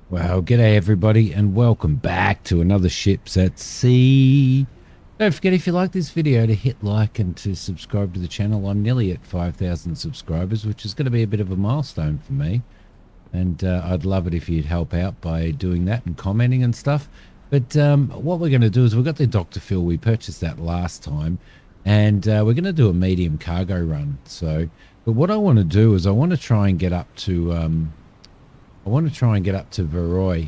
Well, g'day everybody, and welcome back to another Ships at Sea. Don't forget, if you like this video, to hit like and to subscribe to the channel. I'm nearly at 5,000 subscribers, which is going to be a bit of a milestone for me. And I'd love it if you'd help out by doing that and commenting and stuff. But what we're going to do is we've got the Dr. Phil. We purchased that last time, and we're going to do a medium cargo run. But what I want to do is I want to try and get up to Vaeroy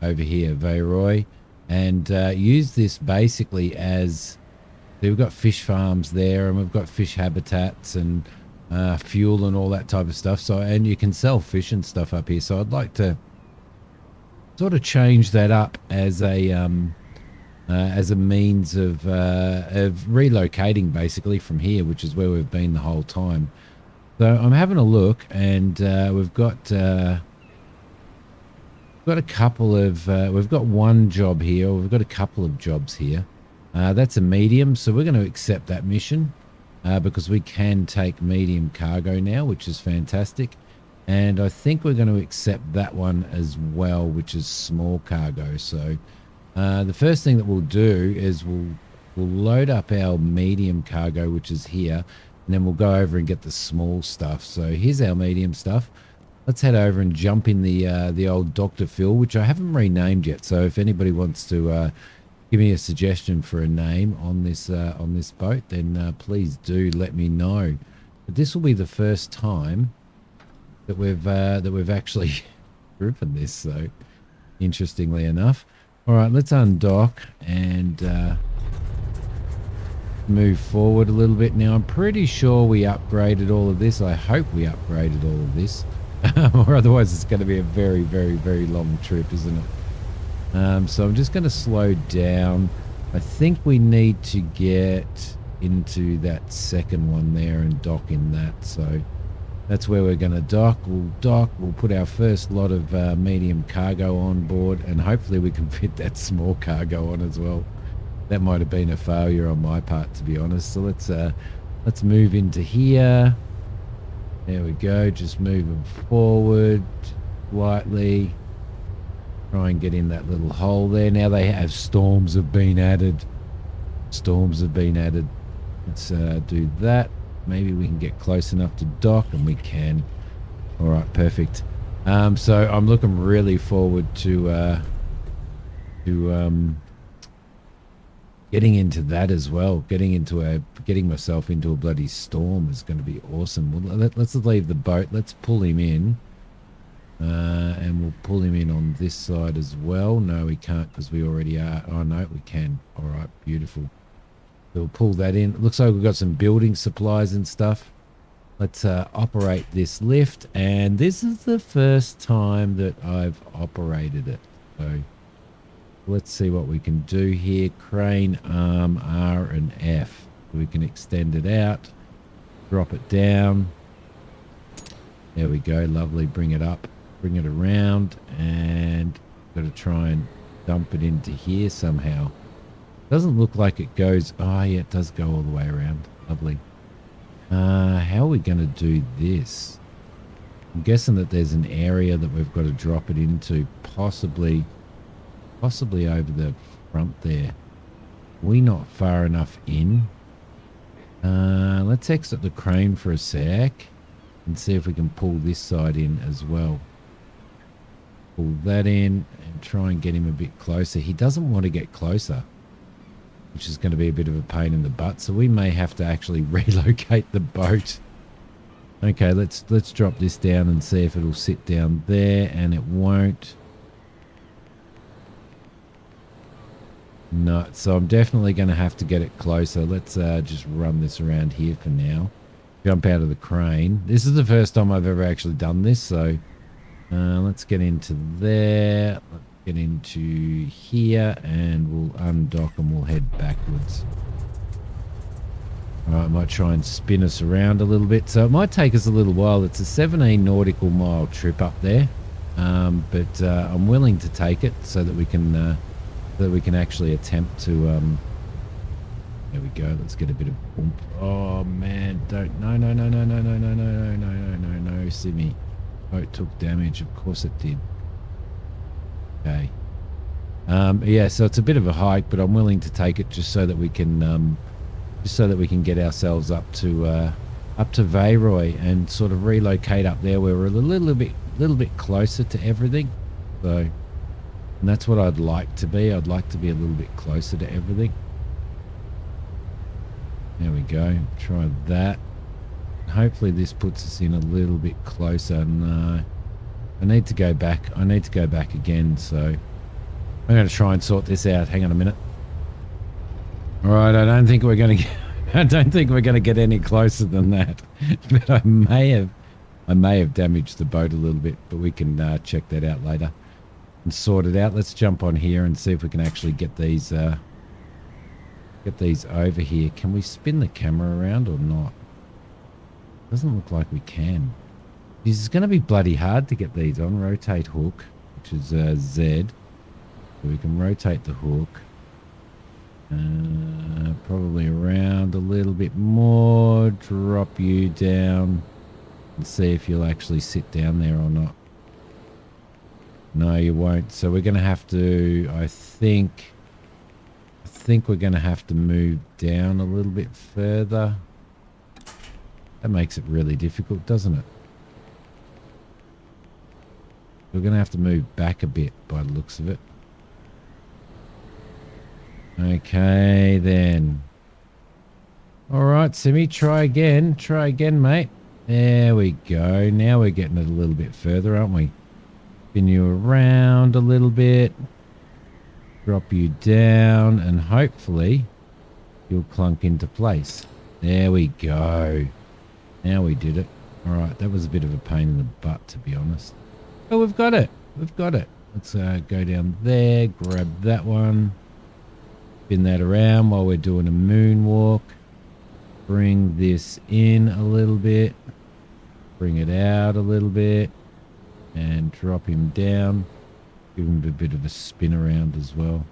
over here, Vaeroy, and use this basically as we've got fish farms there, and we've got fish habitats and fuel and all that type of stuff. So, and you can sell fish and stuff up here. So I'd like to sort of change that up as a means of relocating basically from here, which is where we've been the whole time. So I'm having a look, and we've got a couple of we've got one job here. We've got a couple of jobs here. That's a medium, so we're going to accept that mission because we can take medium cargo now, which is fantastic. And I think we're going to accept that one as well, which is small cargo. So the first thing that we'll do is we'll load up our medium cargo, which is here, and then we'll go over and get the small stuff. So here's our medium stuff. Let's head over and jump in the old Dr. Phil, which I haven't renamed yet. So if anybody wants to give me a suggestion for a name on this boat, then please do let me know. But this will be the first time that we've actually driven this. So interestingly enough, all right, let's undock and move forward a little bit. Now I'm pretty sure we upgraded all of this. I hope we upgraded all of this. Or otherwise it's going to be a very, very, very long trip, isn't it? So I'm just going to slow down. I think we need to get into that second one there and dock in that. So that's where we're going to dock. We'll put our first lot of medium cargo on board, and hopefully we can fit that small cargo on as well. That might have been a failure on my part, to be honest. So let's move into here. There we go, just moving forward slightly. Try and get in that little hole there. Now they have storms have been added. Storms have been added. Let's do that. Maybe we can get close enough to dock, and we can. All right, perfect. So I'm looking really forward to getting into that as well. Getting myself into a bloody storm is going to be awesome. Well, let's leave the boat. Let's pull him in, and we'll pull him in on this side as well. No, we can't because we already are. Oh no, we can. All right, beautiful. We'll pull that in. It looks like we've got some building supplies and stuff. Let's operate this lift, and this is the first time that I've operated it. So let's see what we can do here. Crane arm R and F. We can extend it out, drop it down. There we go. Lovely. Bring it up, bring it around, and got to try and dump it into here somehow. Doesn't look like it goes. Oh yeah, it does go all the way around. Lovely. How are we going to do this? I'm guessing that there's an area that we've got to drop it into, possibly over the front there. We not far enough in. Let's exit the crane for a sec and see if we can pull this side in as well. Pull that in and try and get him a bit closer. He doesn't want to get closer, which is going to be a bit of a pain in the butt. So we may have to actually relocate the boat. Okay, let's drop this down and see if it'll sit down there, and it won't. No, so I'm definitely going to have to get it closer. Let's just run this around here for now. Jump out of the crane. This is the first time I've ever actually done this, so let's get into there. Let's get into here, and we'll undock and we'll head backwards. All right, I might try and spin us around a little bit. So it might take us a little while. It's a 17 nautical mile trip up there, but I'm willing to take it so that we can actually attempt to there we go. Let's get a bit of boom. Oh man, don't no, Simi. Boat took damage, of course it did. Okay. Yeah, so it's a bit of a hike, but I'm willing to take it just so that we can get ourselves up to Vaeroy and sort of relocate up there where we're a little bit closer to everything. So, and that's what I'd like to be. I'd like to be a little bit closer to everything. There we go. Try that. Hopefully this puts us in a little bit closer. No, I need to go back. I need to go back again. So I'm going to try and sort this out. Hang on a minute. All right. I don't think we're going to get any closer than that. But I may have damaged the boat a little bit. But we can check that out later and sort it out. Let's jump on here and see if we can actually get these over here. Can we spin the camera around or not? Doesn't look like we can. This is going to be bloody hard to get these on. Rotate hook, which is Z. So we can rotate the hook. Probably around a little bit more. Drop you down and see if you'll actually sit down there or not. No, you won't. So we're going to have to, I think we're going to have to move down a little bit further. That makes it really difficult, doesn't it? We're going to have to move back a bit by the looks of it. Okay, then. All right, Simi, try again. Try again, mate. There we go. Now we're getting it a little bit further, aren't we? Spin you around a little bit. Drop you down, and hopefully you'll clunk into place. There we go. Now we did it. All right, that was a bit of a pain in the butt, to be honest. Oh, we've got it. We've got it. Let's go down there, grab that one, spin that around while we're doing a moonwalk. Bring this in a little bit. Bring it out a little bit. And drop him down. Give him a bit of a spin around as well.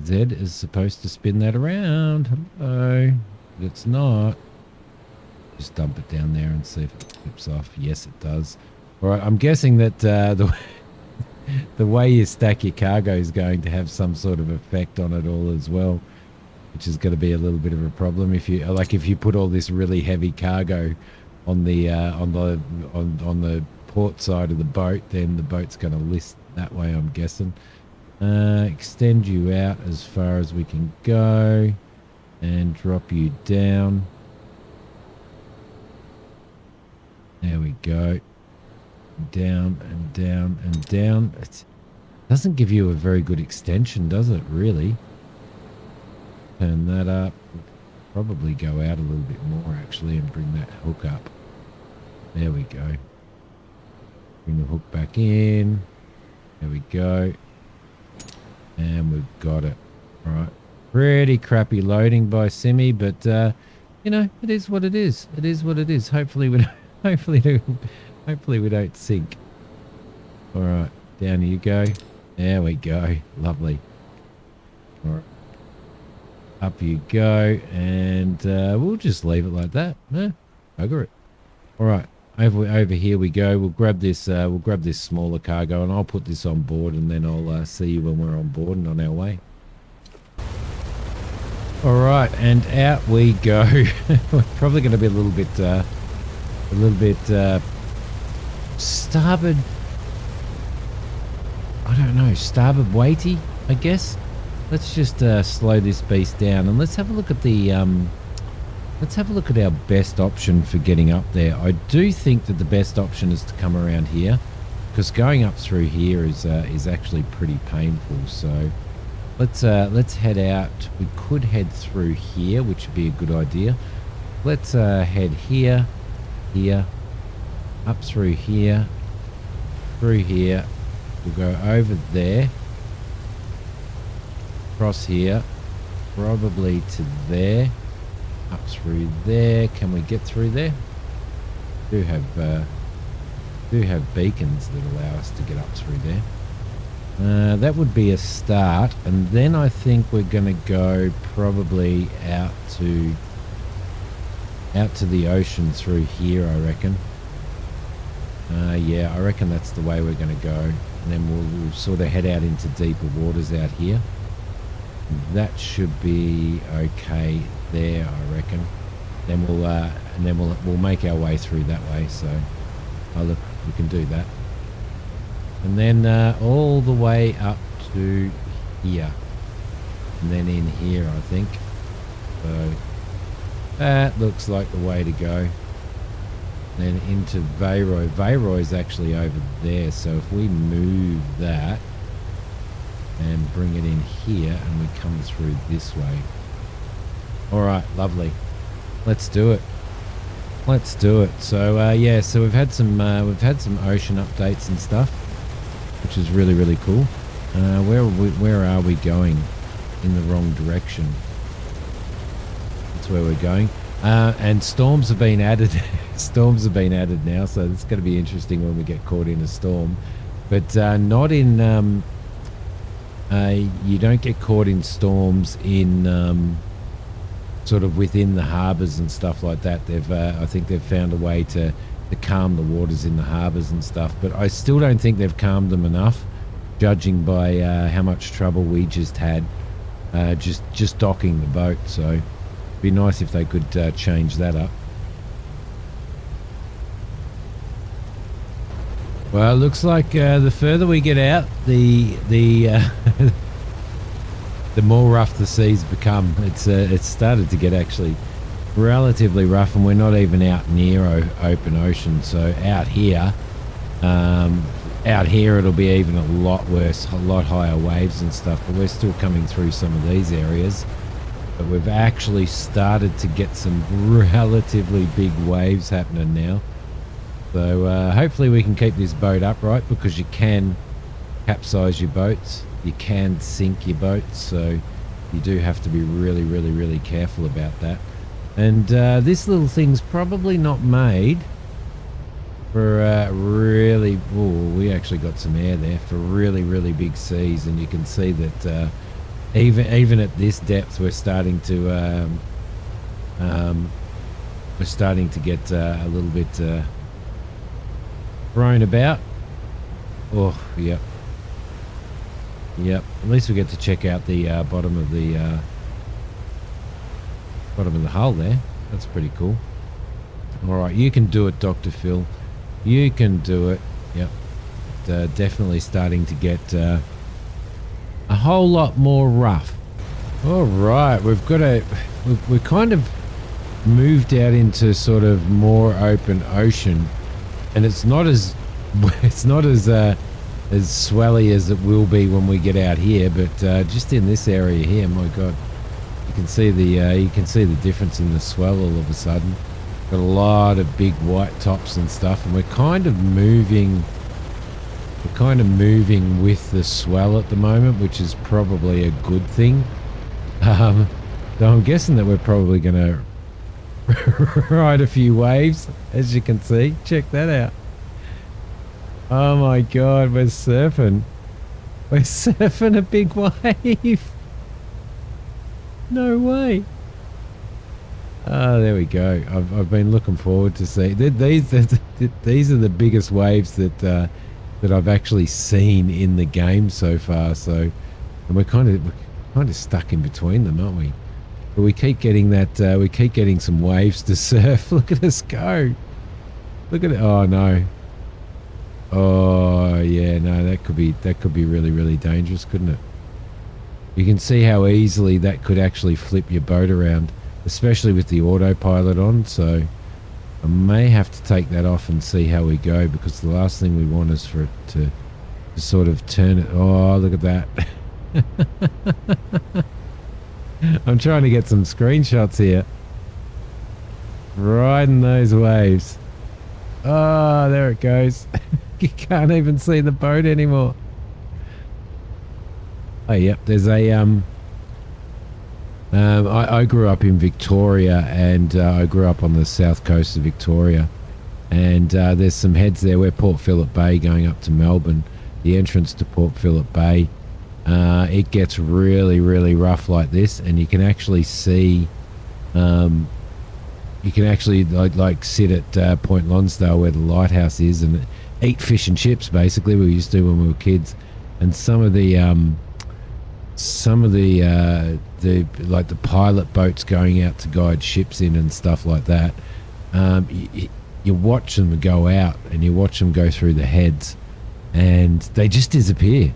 Z is supposed to spin that around. Hello. But it's not. Just dump it down there and see if it flips off. Yes, it does. All right, I'm guessing that the way you stack your cargo is going to have some sort of effect on it all as well, which is going to be a little bit of a problem if you put all this really heavy cargo on the port side of the boat, then the boat's going to list that way, I'm guessing. Extend you out as far as we can go and drop you down. There we go. Down and down and down. It doesn't give you a very good extension, does it, really? Turn that up. Probably go out a little bit more, actually, and bring that hook up. There we go. Bring the hook back in. There we go. And we've got it. All right. Pretty crappy loading by Simi, but, you know, it is what it is. It is what it is. Hopefully we don't sink. All right. Down you go. There we go. Lovely. All right. Up you go. And we'll just leave it like that. No, bugger it. All right. Over here we go. We'll grab this smaller cargo, and I'll put this on board, and then I'll see you when we're on board and on our way. All right, and out we go. We're probably going to be a little bit starboard. I don't know, starboard weighty, I guess. Let's just slow this beast down, and let's have a look at the our best option for getting up there. I do think that the best option is to come around here, because going up through here is actually pretty painful. So let's head out. We could head through here, which would be a good idea. Let's head here, up through here, through here. We'll go over there, across here, probably to there. Up through there. Can we get through there? Do have beacons that allow us to get up through there. That would be a start, and then I think we're going to go probably out to the ocean through here, I reckon. Yeah, I reckon that's the way we're going to go. And then we'll sort of head out into deeper waters out here. That should be okay there, I reckon. Then we'll make our way through that way. So, oh look, we can do that. And then all the way up to here, and then in here, I think. So that looks like the way to go. Then into Vaeroy. Vaeroy is actually over there, so if we move that and bring it in here and we come through this way. All right, lovely. Let's do it. Let's do it. So yeah, so we've had some ocean updates and stuff, which is really, really cool. Where are we going? In the wrong direction. That's where we're going. And storms have been added. Storms have been added now, so it's going to be interesting when we get caught in a storm. But not in. You don't get caught in storms in sort of within the harbours and stuff like that. I think they've found a way to calm the waters in the harbours and stuff. But I still don't think they've calmed them enough, judging by how much trouble we just had just docking the boat. So it'd be nice if they could change that up. Well, it looks like the further we get out, the the more rough the seas become. It's started to get actually relatively rough, and we're not even out near open ocean. So out here it'll be even a lot worse, a lot higher waves and stuff. But we're still coming through some of these areas. But we've actually started to get some relatively big waves happening now. So hopefully we can keep this boat upright, because you can capsize your boats, you can sink your boats, so you do have to be really, really, really careful about that. And this little thing's probably not made for really, we actually got some air there for really, really big seas, and you can see that even at this depth we're starting to get a little bit thrown about. Oh, yep. At least we get to check out the bottom of the hull there. That's pretty cool. All right, you can do it, Dr. Phil. You can do it. Yep. Definitely starting to get a whole lot more rough. All right, we're kind of moved out into sort of more open ocean. And it's not as swelly as it will be when we get out here, but just in this area here, my God, you can see the difference in the swell all of a sudden. Got a lot of big white tops and stuff, and we're kind of moving with the swell at the moment, which is probably a good thing. So I'm guessing that we're probably going to ride a few waves, as you can see. Check that out. Oh my God, we're surfing a big wave. No way. Oh, there we go. I've been looking forward to see these are the biggest waves that I've actually seen in the game so far. So, and we're kind of stuck in between them, aren't we? But we keep getting that. We keep getting some waves to surf. Look at us go. Look at it. Oh no. Oh yeah, no. That could be really, really dangerous, couldn't it? You can see how easily that could actually flip your boat around, especially with the autopilot on. So I may have to take that off and see how we go, because the last thing we want is for it to sort of turn it. Oh, look at that. I'm trying to get some screenshots here. Riding those waves. Oh, there it goes. You can't even see the boat anymore. Oh, yep. There's a I grew up in Victoria, and I grew up on the south coast of Victoria, and there's some heads there. We're Port Phillip Bay going up to Melbourne. The entrance to Port Phillip Bay, it gets really, really rough like this, and you can actually see you can actually like sit at Point Lonsdale where the lighthouse is and eat fish and chips. Basically, we used to when we were kids, and some of the like the pilot boats going out to guide ships in and stuff like that. You watch them go out and you watch them go through the heads, and they just disappear.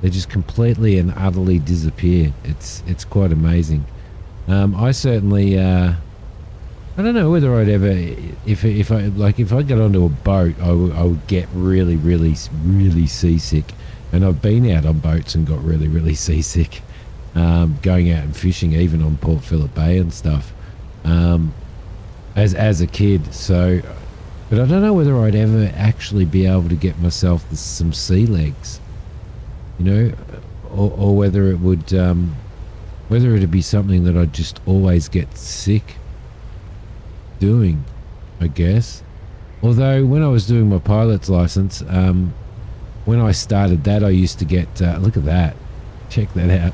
They just completely and utterly disappear. It's quite amazing. I certainly I don't know whether I'd ever if I got onto a boat, I would get really seasick. And I've been out on boats and got really seasick, going out and fishing, even on Port Phillip Bay and stuff, as a kid. So, but I don't know whether I'd ever actually be able to get myself some sea legs, you know, or whether it would, whether it'd be something that I'd just always get sick doing, I guess. Although when I was doing my pilot's license, when I started that, I used to get, look at that, check that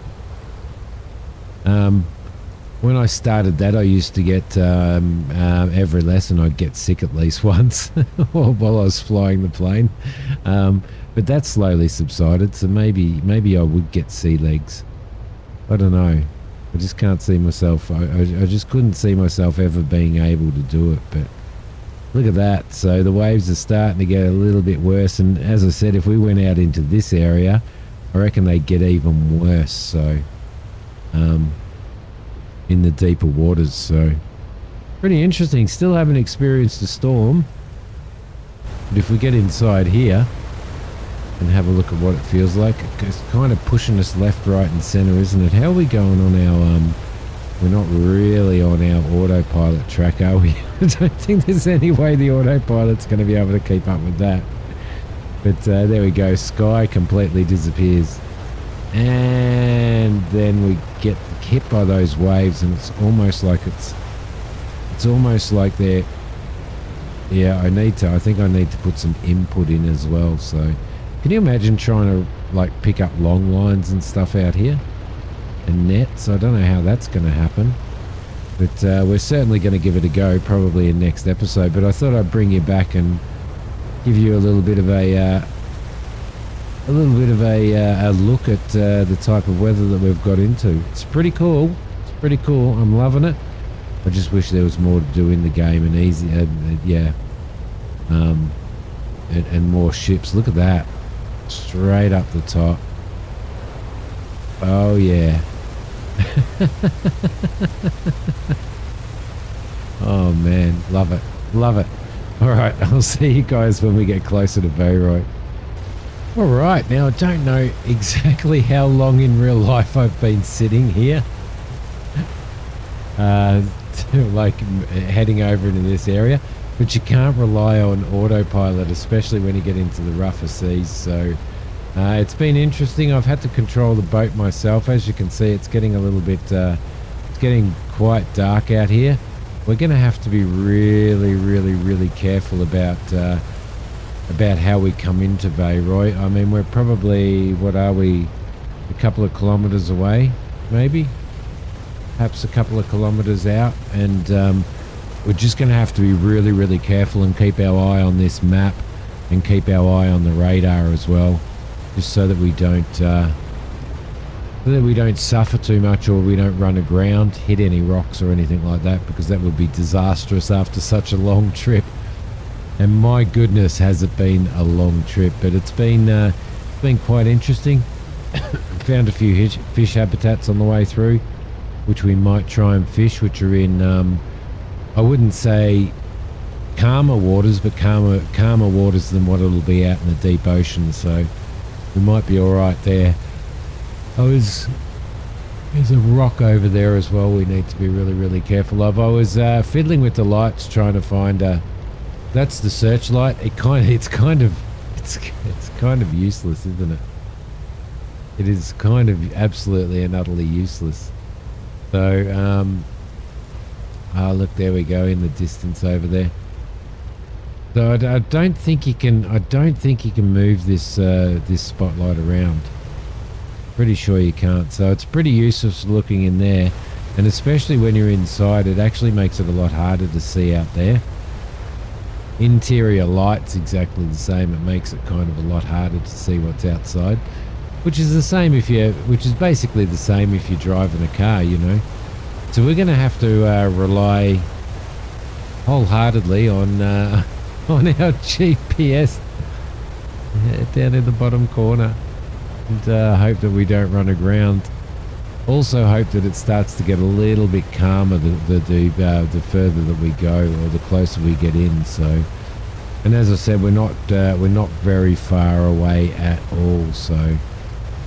out. When I started that, I used to get, every lesson I'd get sick at least once while I was flying the plane. But that slowly subsided, so maybe I would get sea legs. I don't know. I just can't see myself, I just couldn't see myself ever being able to do it, but look at that. So the waves are starting to get a little bit worse, and as I said, if we went out into this area, I reckon they'd get even worse. So in the deeper waters, so pretty interesting. Still haven't experienced a storm, but if we get inside here and have a look at what it feels like, it's kind of pushing us left, right and center, isn't it? How are we going on our we're not really on our autopilot track, are we? I don't think there's any way the autopilot's going to be able to keep up with that. But there we go. Sky completely disappears. And then we get hit by those waves, and it's almost like they're... Yeah, I think I need to put some input in as well. So can you imagine trying to like pick up long lines and stuff out here? And nets. I don't know how that's going to happen, but we're certainly going to give it a go, probably in next episode. But I thought I'd bring you back and give you a little bit of a look at the type of weather that we've got into. It's pretty cool. I'm loving it. I just wish there was more to do in the game and easy, and more ships. Look at that, straight up the top. Oh yeah. Oh man, love it. All right, I'll see you guys when we get closer to Vaeroy. All right, now I don't know exactly how long in real life I've been sitting here, like heading over into this area, but you can't rely on autopilot, especially when you get into the rougher seas. So it's been interesting. I've had to control the boat myself. As you can see, it's getting a little bit, it's getting quite dark out here. We're going to have to be really careful about how we come into Vaeroy. I mean, we're probably, what are we, a couple of kilometres away, maybe? Perhaps a couple of kilometres out, and we're just going to have to be really careful and keep our eye on this map and keep our eye on the radar as well, just so that we don't suffer too much, or we don't run aground, hit any rocks or anything like that, because that would be disastrous after such a long trip. And my goodness, has it been a long trip, but it's been quite interesting. Found a few fish habitats on the way through, which we might try and fish, which are in, I wouldn't say calmer waters, but calmer waters than what it'll be out in the deep ocean, so we might be all right there. There's a rock over there as well we need to be really careful of. I was fiddling with the lights trying to find that's the searchlight. It's kind of useless, isn't it? It is kind of absolutely and utterly useless. So look, there we go in the distance over there. So I don't think you can move this this spotlight around. Pretty sure you can't. So it's pretty useless looking in there. And especially when you're inside, it actually makes it a lot harder to see out there. Interior light's exactly the same. It makes it kind of a lot harder to see what's outside, which is basically the same if you're driving a car, you know. So we're going to have to rely wholeheartedly on our GPS down in the bottom corner, and hope that we don't run aground. Also hope that it starts to get a little bit calmer the further that we go, or the closer we get in. So, and as I said, we're not very far away at all, so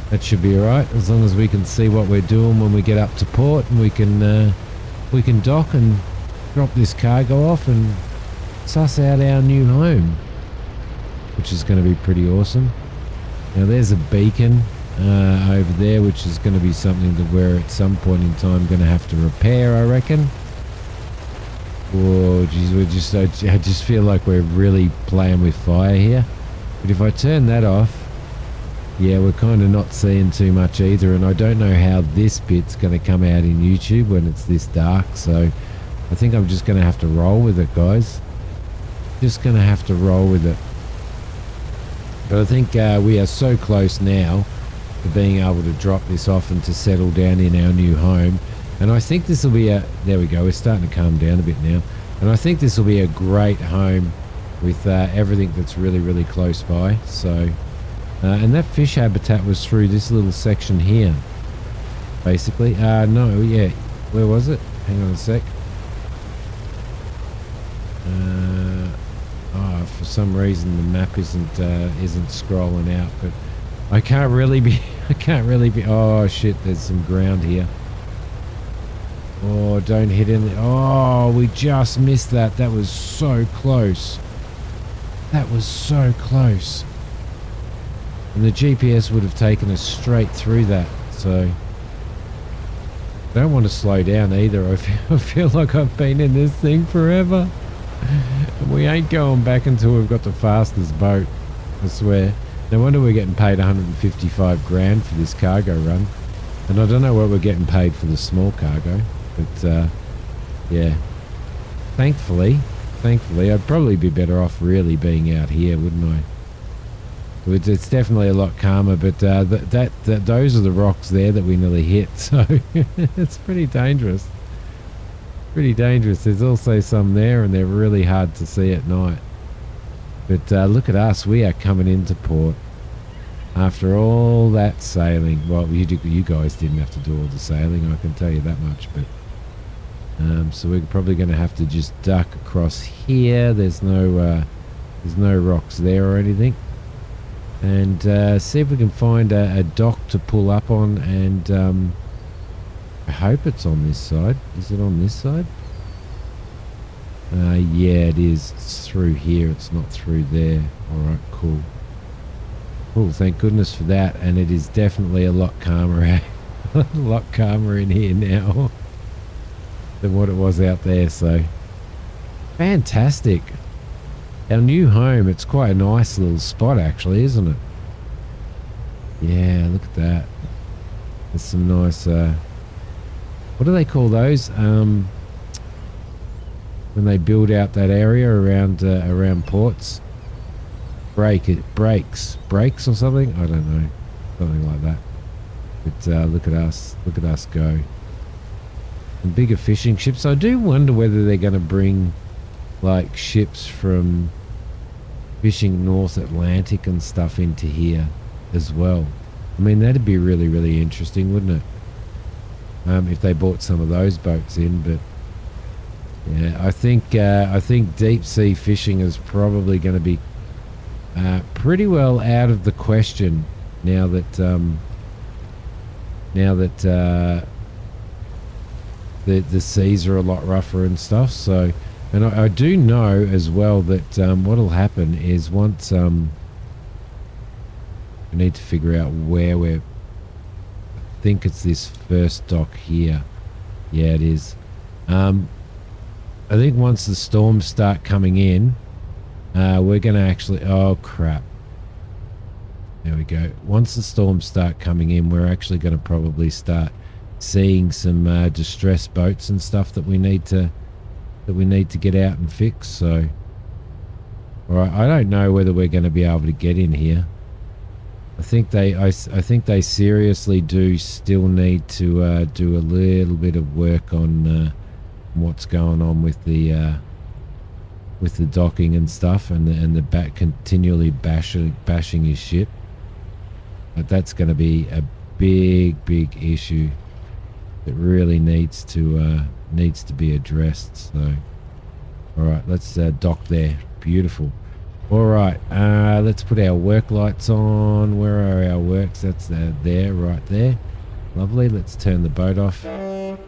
that should be all right, as long as we can see what we're doing when we get up to port, and we can dock and drop this cargo off and suss out our new home, which is going to be pretty awesome. Now there's a beacon over there, which is going to be something that we're at some point in time going to have to repair, I reckon. Oh geez, I just feel like we're really playing with fire here. But if I turn that off, yeah, we're kind of not seeing too much either, and I don't know how this bit's going to come out in YouTube when it's this dark, so I think I'm just going to have to roll with it, guys. Just going to have to roll with it. But I think we are so close now to being able to drop this off and to settle down in our new home. And I think this will be there we go, we're starting to calm down a bit now. And I think this will be a great home with everything that's really, really close by. So, and that fish habitat was through this little section here, basically. No, yeah, where was it? Hang on a sec. For some reason the map isn't scrolling out, but I can't really be oh shit, there's some ground here. Oh, don't hit in. Oh, we just missed that. That was so close. That was so close. And the GPS would have taken us straight through that. So I don't want to slow down either. I feel like I've been in this thing forever. And we ain't going back until we've got the fastest boat, I swear. No wonder we're getting paid 155 grand for this cargo run. And I don't know what we're getting paid for the small cargo. But, yeah. Thankfully, I'd probably be better off really being out here, wouldn't I? It's definitely a lot calmer, but those are the rocks there that we nearly hit. So it's pretty dangerous. Pretty dangerous. There's also some there, and they're really hard to see at night. But look at us, we are coming into port after all that sailing. Well, you guys didn't have to do all the sailing, I can tell you that much. But so we're probably going to have to just duck across here. There's no rocks there or anything, and see if we can find a dock to pull up on. And I hope it's on this side. Is it on this side? Yeah, it is. It's through here. It's not through there. Alright, cool. Cool, thank goodness for that. And it is definitely a lot calmer, a lot calmer in here now than what it was out there. So, fantastic. Our new home. It's quite a nice little spot actually, isn't it? Yeah, look at that. There's some nice... what do they call those? When they build out that area around ports, breaks or something. I don't know, something like that. But look at us go. And bigger fishing ships. I do wonder whether they're going to bring like ships from fishing North Atlantic and stuff into here as well. I mean, that'd be really, really interesting, wouldn't it? If they brought some of those boats in. But yeah, I think deep sea fishing is probably going to be pretty well out of the question now that the seas are a lot rougher and stuff. So, and I do know as well that what'll happen is once we need to figure out where we're. I think it's this first dock here. Yeah, it is. I think once the storms start coming in, we're going to actually... Oh, crap. There we go. Once the storms start coming in, we're actually going to probably start seeing some distressed boats and stuff that we need to get out and fix. So, all right, I don't know whether we're going to be able to get in here. I think they seriously do still need to do a little bit of work on what's going on with the docking and stuff, and the bat continually bashing his ship. But that's going to be a big issue that really needs to be addressed. So, all right, let's dock there. Beautiful. All right, let's put our work lights on. Where are our works? That's there, right there. Lovely. Let's turn the boat off. Give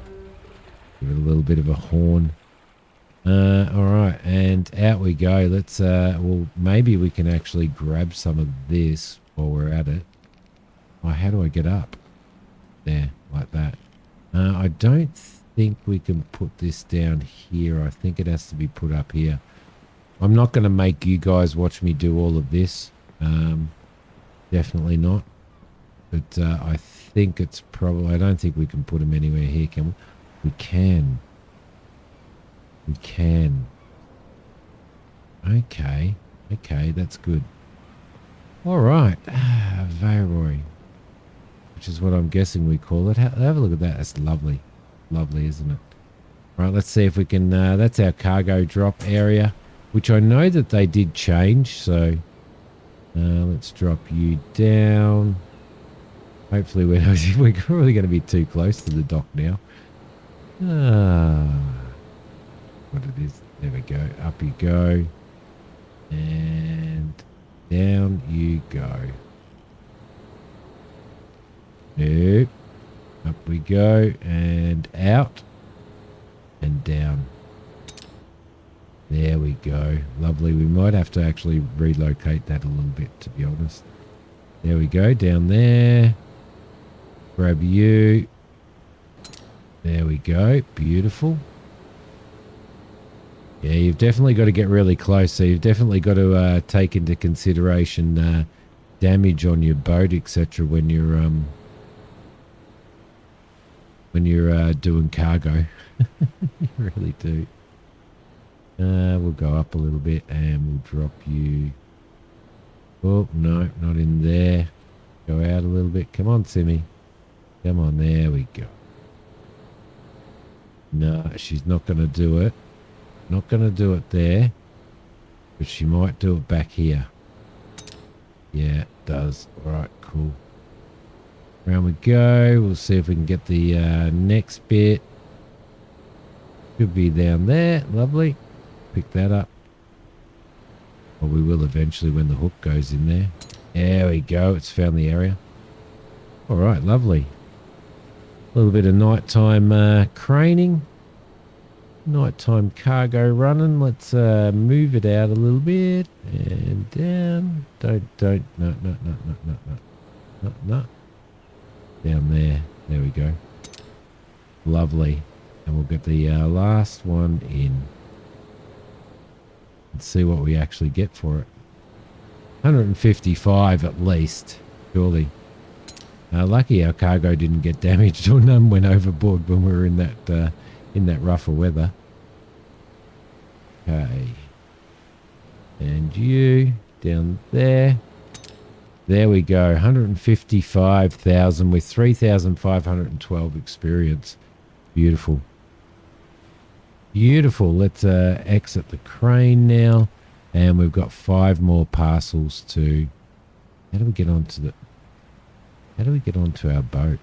it a little bit of a horn. All right, and out we go. Let's well, maybe we can actually grab some of this while we're at it. Oh, how do I get up? There, like that. I don't think we can put this down here. I think it has to be put up here. I'm not going to make you guys watch me do all of this. Definitely not. But I think it's probably... I don't think we can put them anywhere here, can we? We can. We can. Okay. Okay, that's good. All right. Vaeroy, which is what I'm guessing we call it. Have a look at that. That's lovely. Lovely, isn't it? All right, let's see if we can... that's our cargo drop area, which I know that they did change. So let's drop you down. Hopefully we're really going to be too close to the dock now. What it is. There we go. Up you go. And down you go. Nope. Up we go. And out. And down. There we go. Lovely. We might have to actually relocate that a little bit, to be honest. There we go. Down there. Grab you. There we go. Beautiful. Yeah, you've definitely got to get really close. So you've definitely got to take into consideration damage on your boat, etc. when you're doing cargo. You really do. We'll go up a little bit and we'll drop you. Oh, no, not in there. Go out a little bit. Come on, Simi. Come on, there we go. No, she's not going to do it. Not going to do it there. But she might do it back here. Yeah, it does. All right, cool. Round we go. We'll see if we can get the next bit. Could be down there. Lovely. Pick that up. Well, we will eventually when the hook goes in there. There we go. It's found the area. All right, lovely. A little bit of nighttime craning. Nighttime cargo running. Let's move it out a little bit and down. No. Down there. There we go. Lovely. And we'll get the last one in. Let's see what we actually get for it. 155 at least, surely. Lucky our cargo didn't get damaged or none went overboard when we were in that rougher weather. Okay. And you down there. There we go. 155,000 with 3,512 experience. Beautiful. Beautiful. Let's exit the crane now. And we've got 5 more parcels to... How do we get onto our boat?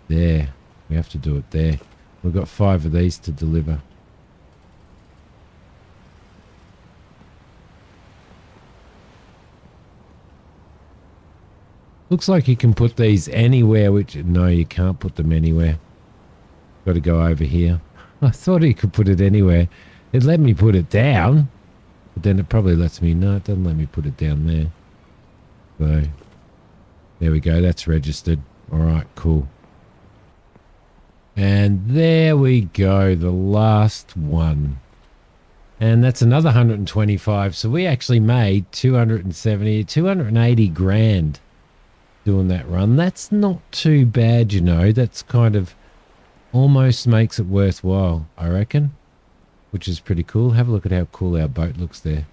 There. We have to do it there. We've got 5 of these to deliver. Looks like you can put these anywhere, which... No, you can't put them anywhere. Got to go over here. I thought you could put it anywhere. It let me put it down. But then it probably lets me... No, it doesn't let me put it down there. So... There we go. That's registered. All right, cool. And there we go. The last one. And that's another 125. So we actually made 280 grand. doing that run. That's not too bad, you know. That's kind of almost makes it worthwhile, I reckon, which is pretty cool. Have a look at how cool our boat looks there.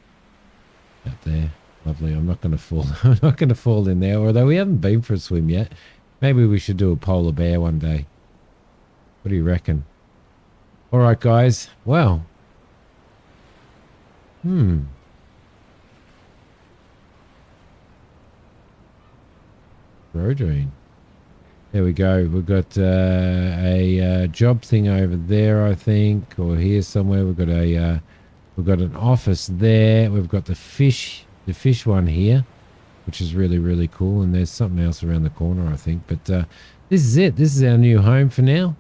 Out there. Lovely. I'm not going to fall. I'm not going to fall in there, although we haven't been for a swim yet. Maybe we should do a polar bear one day. What do you reckon? All right, guys. Well. Roadrine. There we go. We've got a job thing over there, I think, or here somewhere. We've got an office there. We've got the fish one here, which is really, really cool. And there's something else around the corner, I think. But this is it. This is our new home for now.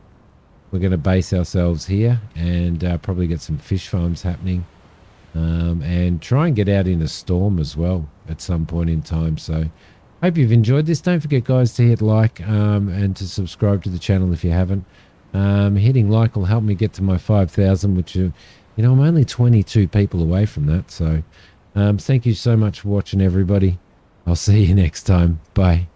We're going to base ourselves here and probably get some fish farms happening, and try and get out in a storm as well at some point in time. So hope you've enjoyed this. Don't forget, guys, to hit like and to subscribe to the channel if you haven't. Hitting like will help me get to my 5,000, which, you know, I'm only 22 people away from that. So thank you so much for watching, everybody. I'll see you next time. Bye.